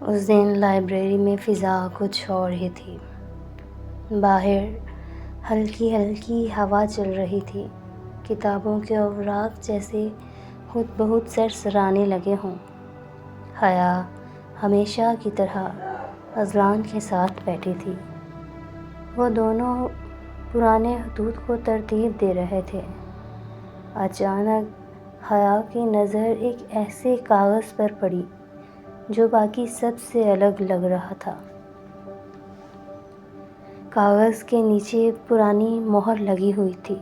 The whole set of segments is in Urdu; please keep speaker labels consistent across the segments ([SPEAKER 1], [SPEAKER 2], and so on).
[SPEAKER 1] اس دن لائبریری میں فضا کچھ اور ہی تھی۔ باہر ہلکی ہلکی ہوا چل رہی تھی، کتابوں کے اوراق جیسے خود بہت سرسرانے لگے ہوں۔ حیا ہمیشہ کی طرح اذلان کے ساتھ بیٹھی تھی۔ وہ دونوں پرانے خطوط کو ترتیب دے رہے تھے۔ اچانک حیا کی نظر ایک ایسے کاغذ پر پڑی جو باقی سب سے الگ لگ رہا تھا۔ کاغذ کے نیچے پرانی مہر لگی ہوئی تھی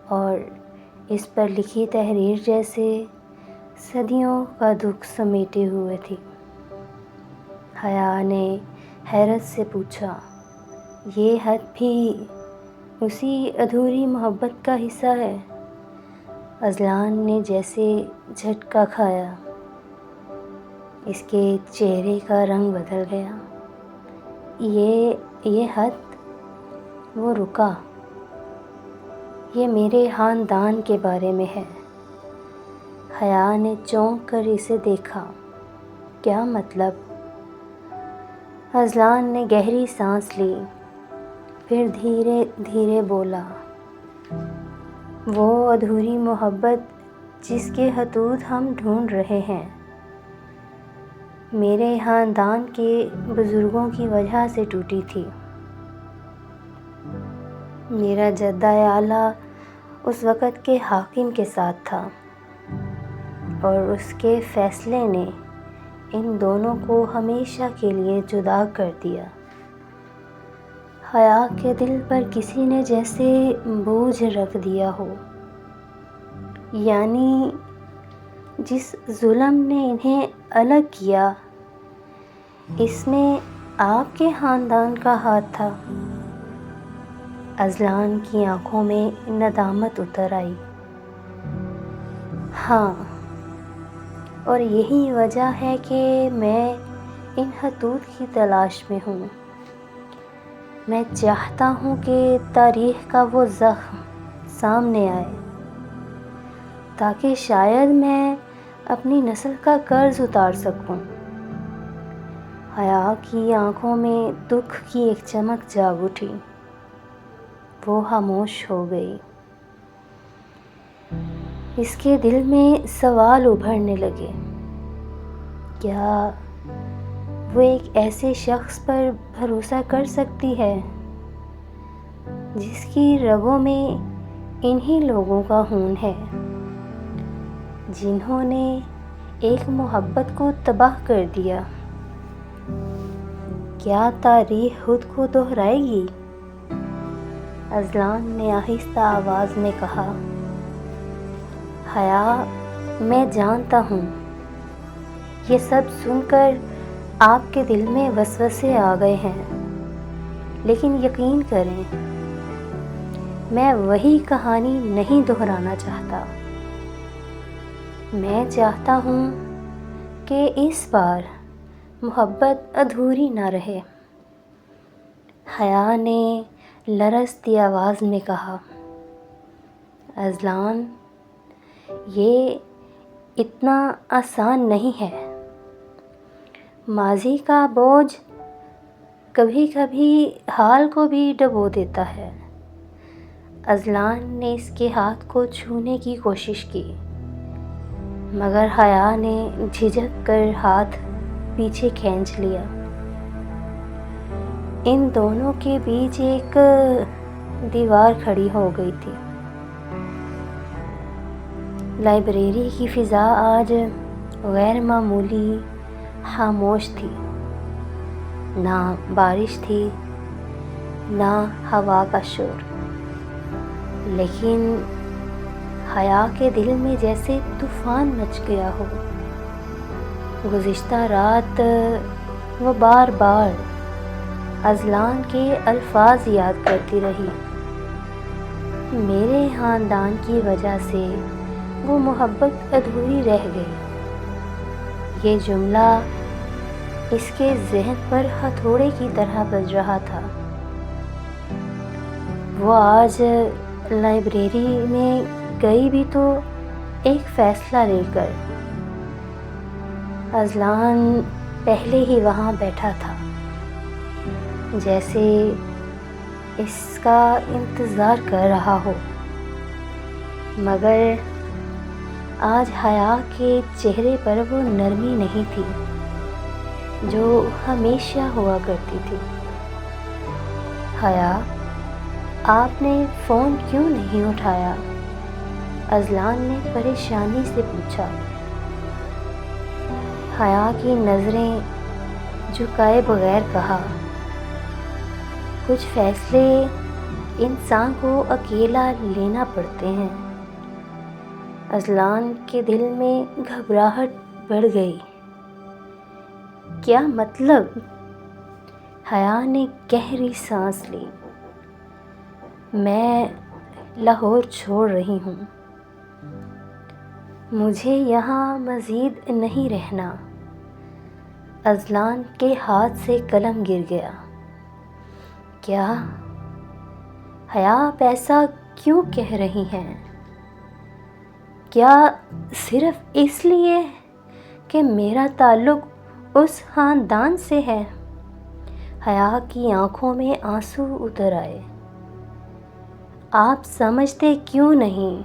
[SPEAKER 1] اور اس پر لکھی تحریر جیسے صدیوں کا دکھ سمیٹے ہوئے تھی۔ حیا نے حیرت سے پوچھا، یہ خط بھی اسی ادھوری محبت کا حصہ ہے؟ اذلان نے جیسے جھٹکا کھایا۔ اس کے چہرے کا رنگ بدل گیا۔ یہ خط؟ وہ رکا۔ یہ میرے خاندان کے بارے میں ہے۔ حیا نے چونک کر اسے دیکھا۔ کیا مطلب؟ اذلان نے گہری سانس لی، پھر دھیرے دھیرے بولا، وہ ادھوری محبت جس کے خطوط ہم ڈھونڈ رہے ہیں، میرے خاندان کے بزرگوں کی وجہ سے ٹوٹی تھی۔ میرا جدہ اعلیٰ اس وقت کے حاکم کے ساتھ تھا اور اس کے فیصلے نے ان دونوں کو ہمیشہ کے لیے جدا کر دیا۔ حیا کے دل پر کسی نے جیسے بوجھ رکھ دیا ہو، یعنی جس ظلم نے انہیں الگ کیا، اس میں آپ کے خاندان کا ہاتھ تھا۔ اذلان کی آنکھوں میں ندامت اتر آئی۔ ہاں، اور یہی وجہ ہے کہ میں ان خطوط کی تلاش میں ہوں۔ میں چاہتا ہوں کہ تاریخ کا وہ زخم سامنے آئے تاکہ شاید میں اپنی نسل کا قرض اتار سکوں۔ حیا کی آنکھوں میں دکھ کی ایک چمک جاگ اٹھی۔ وہ خاموش ہو گئی۔ اس کے دل میں سوال ابھرنے لگے۔ کیا وہ ایک ایسے شخص پر بھروسہ کر سکتی ہے جس کی رگوں میں انہی لوگوں کا خون ہے، جنہوں نے ایک محبت کو تباہ کر دیا؟ کیا تاریخ خود کو دہرائے گی؟ اذلان نے آہستہ آواز میں کہا۔ حیا، میں جانتا ہوں یہ سب سن کر آپ کے دل میں وسوسے آ گئے ہیں، لیکن یقین کریں، میں وہی کہانی نہیں دہرانا چاہتا۔ میں چاہتا ہوں کہ اس بار محبت ادھوری نہ رہے۔ حیا نے لرزتی آواز میں کہا۔ اذلان، یہ اتنا آسان نہیں ہے۔ ماضی کا بوجھ کبھی کبھی حال کو بھی ڈبو دیتا ہے۔ اذلان نے اس کے ہاتھ کو چھونے کی کوشش کی، مگر حیا نے جھجک کر ہاتھ پیچھے کھینچ لیا۔ ان دونوں کے بیچ ایک دیوار کھڑی ہو گئی تھی۔ لائبریری کی فضا آج غیر معمولی خاموش تھی۔ نہ بارش تھی، نہ ہوا کا شور، لیکن حیا کے دل میں جیسے طوفان مچ گیا ہو۔ گزشتہ رات وہ بار بار اذلان کے الفاظ یاد کرتی رہی۔ میرے خاندان کی وجہ سے وہ محبت ادھوری رہ گئی۔ یہ جملہ اس کے ذہن پر ہتھوڑے کی طرح بج رہا تھا۔ وہ آج لائبریری میں گئی بھی تو ایک فیصلہ لے کر۔ اذلان پہلے ہی وہاں بیٹھا تھا، جیسے اس کا انتظار کر رہا ہو، مگر آج حیا کے چہرے پر وہ نرمی نہیں تھی جو ہمیشہ ہوا کرتی تھی۔ حیا، آپ نے فون کیوں نہیں اٹھایا؟ اذلان نے پریشانی سے پوچھا۔ حیا کی نظریں جھکائے بغیر کہا، کچھ فیصلے انسان کو اکیلا لینا پڑتے ہیں۔ اذلان کے دل میں گھبراہٹ بڑھ گئی۔ کیا مطلب؟ حیا نے گہری سانس لی۔ میں لاہور چھوڑ رہی ہوں، مجھے یہاں مزید نہیں رہنا۔ اذلان کے ہاتھ سے قلم گر گیا۔ کیا؟ حیا، آپ ایسا کیوں کہہ رہی ہیں؟ کیا صرف اس لیے کہ میرا تعلق اس خاندان سے ہے؟ حیا کی آنکھوں میں آنسو اتر آئے۔ آپ سمجھتے کیوں نہیں؟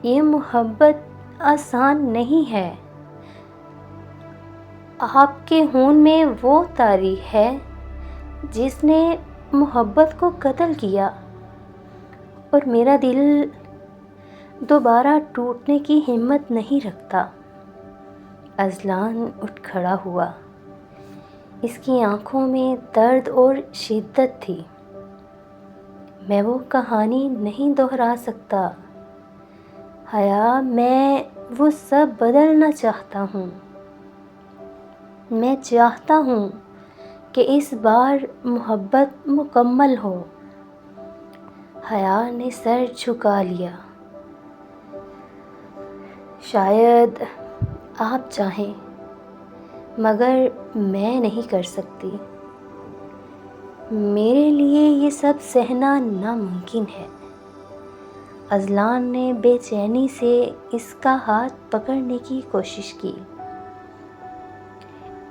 [SPEAKER 1] یہ محبت آسان نہیں ہے۔ آپ کے خون میں وہ تاریخ ہے جس نے محبت کو قتل کیا، اور میرا دل دوبارہ ٹوٹنے کی ہمت نہیں رکھتا۔ اذلان اٹھ کھڑا ہوا۔ اس کی آنکھوں میں درد اور شدت تھی۔ میں وہ کہانی نہیں دہرا سکتا حیا، میں وہ سب بدلنا چاہتا ہوں۔ میں چاہتا ہوں کہ اس بار محبت مکمل ہو۔ حیا نے سر جھکا لیا۔ شاید آپ چاہیں، مگر میں نہیں کر سکتی۔ میرے لیے یہ سب سہنا ناممکن ہے۔ اذلان نے بے چینی سے اس کا ہاتھ پکڑنے کی کوشش کی۔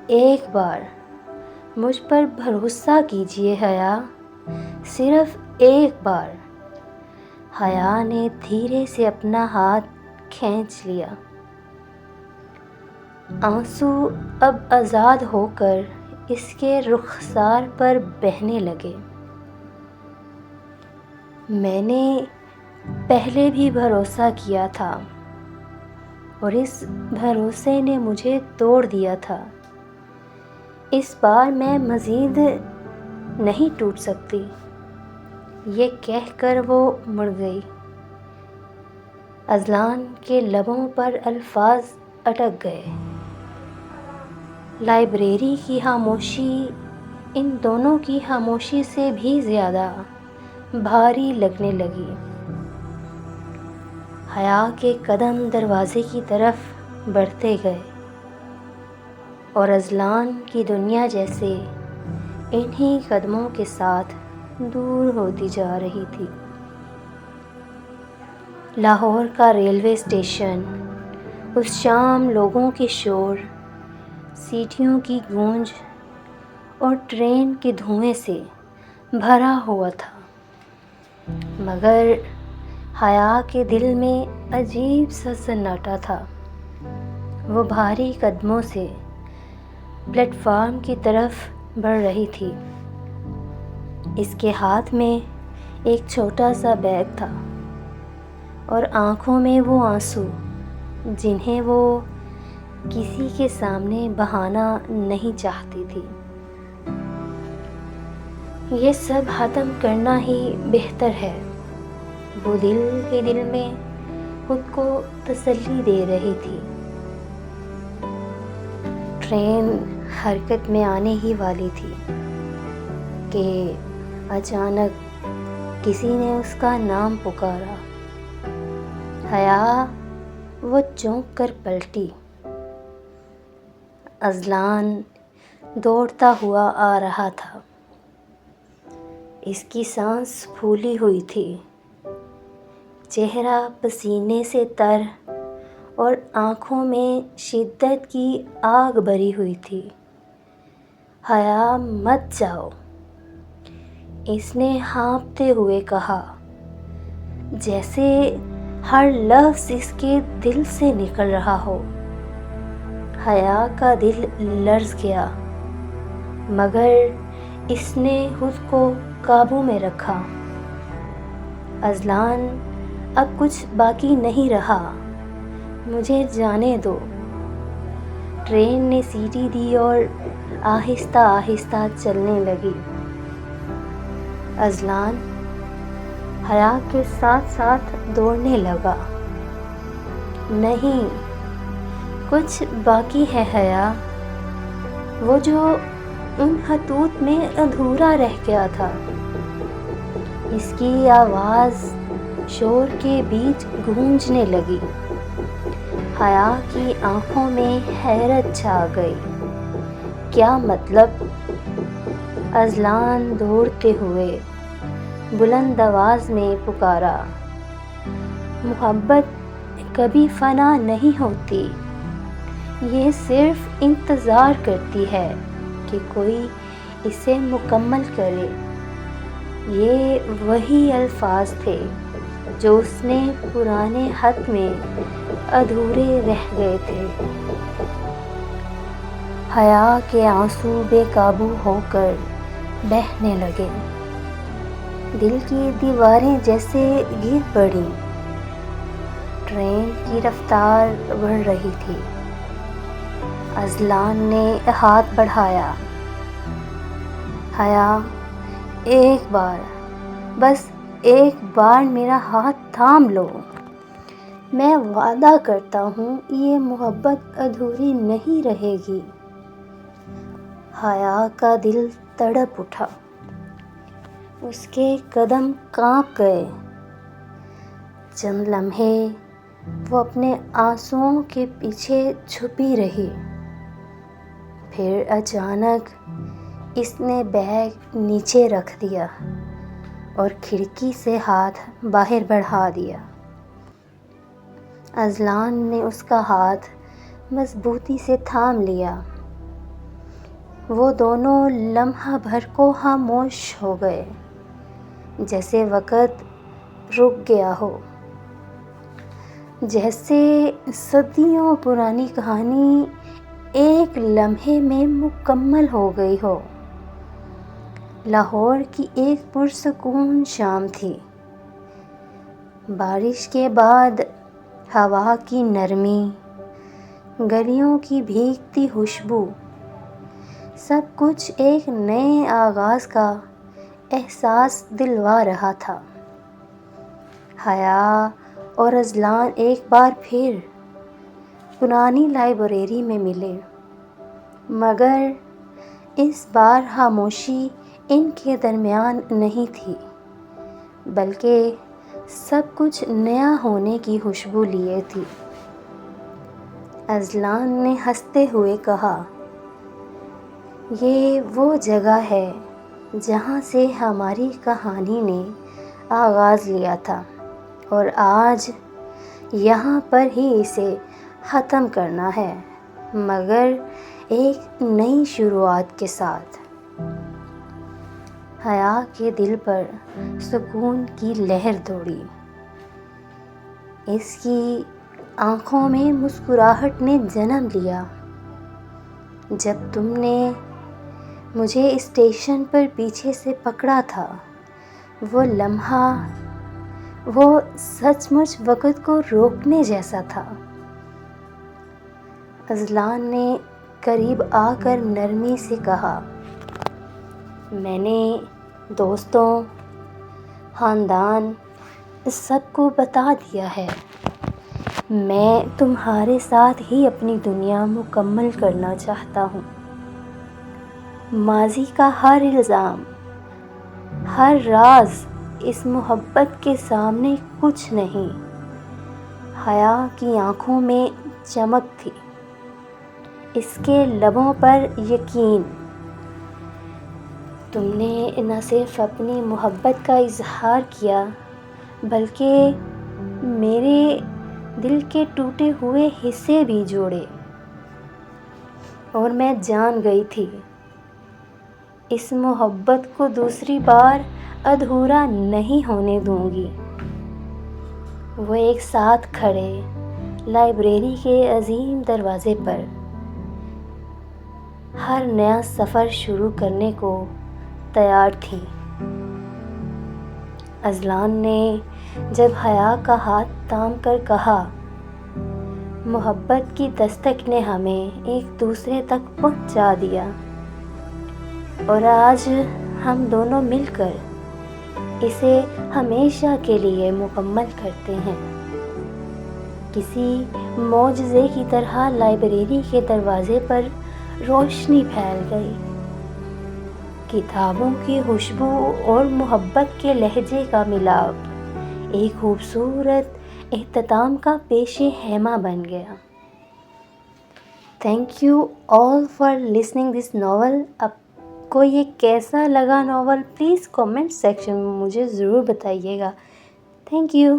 [SPEAKER 1] ایک بار مجھ پر بھروسہ کیجیے حیا، صرف ایک بار۔ حیا نے دھیرے سے اپنا ہاتھ کھینچ لیا۔ آنسو اب آزاد ہو کر اس کے رخسار پر بہنے لگے۔ میں نے پہلے بھی بھروسہ کیا تھا، اور اس بھروسے نے مجھے توڑ دیا تھا۔ اس بار میں مزید نہیں ٹوٹ سکتی۔ یہ کہہ کر وہ مڑ گئی۔ اذلان کے لبوں پر الفاظ اٹک گئے۔ لائبریری کی خاموشی ان دونوں کی خاموشی سے بھی زیادہ بھاری لگنے لگی۔ حیا کے قدم دروازے کی طرف بڑھتے گئے، اور اذلان کی دنیا جیسے انہی قدموں کے ساتھ دور ہوتی جا رہی تھی۔ لاہور کا ریلوے اسٹیشن اس شام لوگوں کے شور، سیٹیوں کی گونج اور ٹرین کے دھوئیں سے بھرا ہوا تھا، مگر حیا کے دل میں عجیب سا سناٹا تھا۔ وہ بھاری قدموں سے پلیٹ فارم کی طرف بڑھ رہی تھی۔ اس کے ہاتھ میں ایک چھوٹا سا بیگ تھا، اور آنکھوں میں وہ آنسو جنہیں وہ کسی کے سامنے بہانا نہیں چاہتی تھی۔ یہ سب ختم کرنا ہی بہتر ہے، وہ دل ہی دل میں خود کو تسلی دے رہی تھی۔ ٹرین حرکت میں آنے ہی والی تھی کہ اچانک کسی نے اس کا نام پکارا۔ حیا، وہ چونک کر پلٹی۔ اذلان دوڑتا ہوا آ رہا تھا۔ اس کی سانس پھولی ہوئی تھی، چہرہ پسینے سے تر اور آنکھوں میں شدت کی آگ بھری ہوئی تھی۔ حیا مت جاؤ، اس نے ہانپتے ہوئے کہا، جیسے ہر لفظ اس کے دل سے نکل رہا ہو۔ حیا کا دل لرز گیا، مگر اس نے خود کو قابو میں رکھا۔ اذلان، اب کچھ باقی نہیں رہا، مجھے جانے دو۔ ٹرین نے سیٹی دی اور آہستہ آہستہ چلنے لگی۔ اذلان حیا کے ساتھ ساتھ دوڑنے لگا۔ نہیں، کچھ باقی ہے حیا، وہ جو ان خطوط میں ادھورا رہ گیا تھا۔ اس کی آواز شور کے بیچ گونجنے لگی۔ حیا کی آنکھوں میں حیرت چھا گئی۔ کیا مطلب؟ اذلان دوڑتے ہوئے بلند آواز میں پکارا، محبت کبھی فنا نہیں ہوتی، یہ صرف انتظار کرتی ہے کہ کوئی اسے مکمل کرے۔ یہ وہی الفاظ تھے جو اس نے پرانے خط میں ادھورے رہ گئے تھے۔ حیا کے آنسو بے قابو ہو کر بہنے لگے۔ دل کی دیواریں جیسے گر پڑیں۔ ٹرین کی رفتار بڑھ رہی تھی۔ اذلان نے ہاتھ بڑھایا۔ حیا، ایک بار، بس ایک بار میرا ہاتھ تھام لو۔ میں وعدہ کرتا ہوں یہ محبت ادھوری نہیں رہے گی۔ حیا کا دل تڑپ اٹھا، اس کے قدم کانپ گئے۔ چند لمحے وہ اپنے آنسوؤں کے پیچھے چھپی رہی، پھر اچانک اس نے بیگ نیچے رکھ دیا اور کھڑکی سے ہاتھ باہر بڑھا دیا۔ اذلان نے اس کا ہاتھ مضبوطی سے تھام لیا۔ وہ دونوں لمحہ بھر کو خاموش ہو گئے، جیسے وقت رک گیا ہو، جیسے صدیوں پرانی کہانی ایک لمحے میں مکمل ہو گئی ہو۔ لاہور کی ایک پرسکون شام تھی۔ بارش کے بعد ہوا کی نرمی، گلیوں کی بھیگتی خوشبو، سب کچھ ایک نئے آغاز کا احساس دلوا رہا تھا۔ حیا اور اذلان ایک بار پھر پرانی لائبریری میں ملے، مگر اس بار خاموشی ان کے درمیان نہیں تھی، بلکہ سب کچھ نیا ہونے کی خوشبو لیے تھی۔ اذلان نے ہنستے ہوئے کہا، یہ وہ جگہ ہے جہاں سے ہماری کہانی نے آغاز لیا تھا، اور آج یہاں پر ہی اسے ختم کرنا ہے، مگر ایک نئی شروعات کے ساتھ۔ حیا کے دل پر سکون کی لہر دوڑی۔ اس کی آنکھوں میں مسکراہٹ نے جنم لیا۔ جب تم نے مجھے اسٹیشن پر پیچھے سے پکڑا تھا، وہ لمحہ، وہ سچ مچ وقت کو روکنے جیسا تھا۔ اذلان نے قریب آ کر نرمی سے کہا، میں نے دوستوں، خاندان، سب کو بتا دیا ہے، میں تمہارے ساتھ ہی اپنی دنیا مکمل کرنا چاہتا ہوں۔ ماضی کا ہر الزام، ہر راز اس محبت کے سامنے کچھ نہیں۔ حیا کی آنکھوں میں چمک تھی، اس کے لبوں پر یقین۔ تم نے نہ صرف اپنی محبت کا اظہار کیا، بلکہ میرے دل کے ٹوٹے ہوئے حصے بھی جوڑے، اور میں جان گئی تھی اس محبت کو دوسری بار ادھورا نہیں ہونے دوں گی۔ وہ ایک ساتھ کھڑے لائبریری کے عظیم دروازے پر، ہر نیا سفر شروع کرنے کو تیار تھیں۔ اذلان نے جب حیا کا ہاتھ تھام کر کہا، محبت کی دستک نے ہمیں ایک دوسرے تک پہنچا دیا، اور آج ہم دونوں مل کر اسے ہمیشہ کے لیے مکمل کرتے ہیں۔ کسی معجزے کی طرح لائبریری کے دروازے پر روشنی پھیل گئی، کتابوں کی خوشبو اور محبت کے لہجے کا ملاپ ایک خوبصورت اختتام کا پیش خیمہ بن گیا۔ Thank you all for listening this novel. اب کو یہ کیسا لگا ناول، پلیز کامنٹ سیکشن میں مجھے ضرور بتائیے گا۔ Thank you.